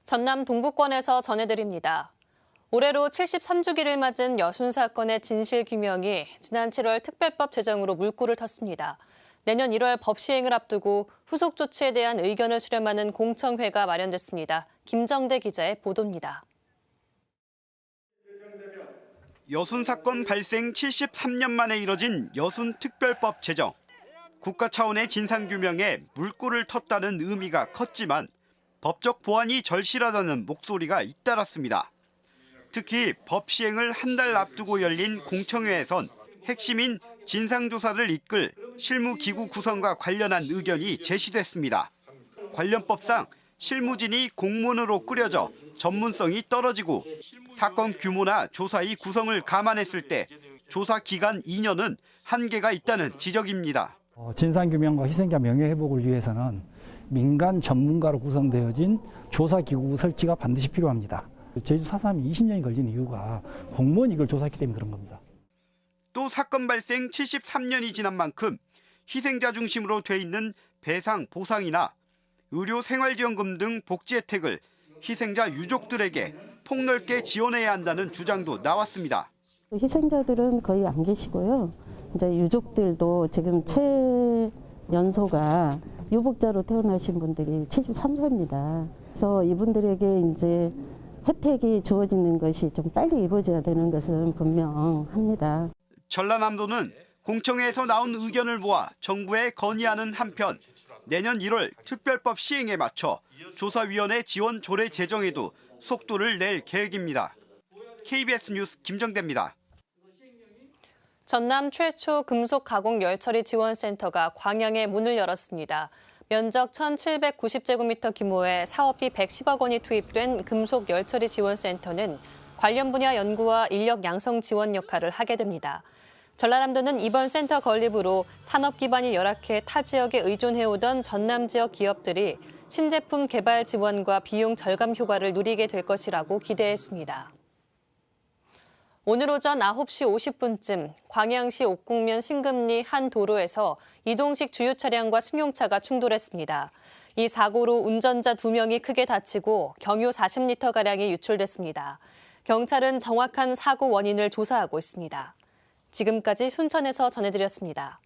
전남 동구권에서 전해드립니다. 올해로 73주기를 맞은 여순 사건의 진실규명이 지난 7월 특별법 제정으로 물꼬를 텄습니다. 내년 1월 법 시행을 앞두고 후속 조치에 대한 의견을 수렴하는 공청회가 마련됐습니다. 김정대 기자의 보도입니다. 여순 사건 발생 73년 만에 이뤄진 여순 특별법 제정. 국가 차원의 진상규명에 물꼬를 텄다는 의미가 컸지만 법적 보완이 절실하다는 목소리가 잇따랐습니다. 특히 법 시행을 한 달 앞두고 열린 공청회에선 핵심인 진상조사를 이끌 실무기구 구성과 관련한 의견이 제시됐습니다. 관련법상 실무진이 공무원으로 꾸려져 전문성이 떨어지고 사건 규모나 조사의 구성을 감안했을 때 조사 기간 2년은 한계가 있다는 지적입니다. 진상규명과 희생자 명예회복을 위해서는 민간 전문가로 구성되어진 조사기구 설치가 반드시 필요합니다. 제주 4.3이 20년이 걸린 이유가 공무원이 이걸 조사했기 때문에 그런 겁니다. 또 사건 발생 73년이 지난 만큼 희생자 중심으로 돼 있는 배상, 보상이나 의료 생활지원금 등 복지 혜택을 희생자 유족들에게 폭넓게 지원해야 한다는 주장도 나왔습니다. 희생자들은 거의 안 계시고요. 이제 유족들도 지금 최연소가 유복자로 태어나신 분들이 73세입니다. 그래서 이분들에게 이제 혜택이 주어지는 것이 좀 빨리 이루어져야 되는 것은 분명합니다. 전라남도는 공청회에서 나온 의견을 모아 정부에 건의하는 한편 내년 1월 특별법 시행에 맞춰 조사위원회 지원 조례 제정에도 속도를 낼 계획입니다. KBS 뉴스 김정대입니다. 전남 최초 금속 가공 열처리 지원센터가 광양에 문을 열었습니다. 면적 1,790제곱미터 규모의 사업비 110억 원이 투입된 금속 열처리 지원센터는 관련 분야 연구와 인력 양성 지원 역할을 하게 됩니다. 전라남도는 이번 센터 건립으로 산업 기반이 열악해 타 지역에 의존해오던 전남 지역 기업들이 신제품 개발 지원과 비용 절감 효과를 누리게 될 것이라고 기대했습니다. 오늘 오전 9시 50분쯤 광양시 옥곡면 신금리 한 도로에서 이동식 주유 차량과 승용차가 충돌했습니다. 이 사고로 운전자 2명이 크게 다치고 경유 40리터가량이 유출됐습니다. 경찰은 정확한 사고 원인을 조사하고 있습니다. 지금까지 순천에서 전해드렸습니다.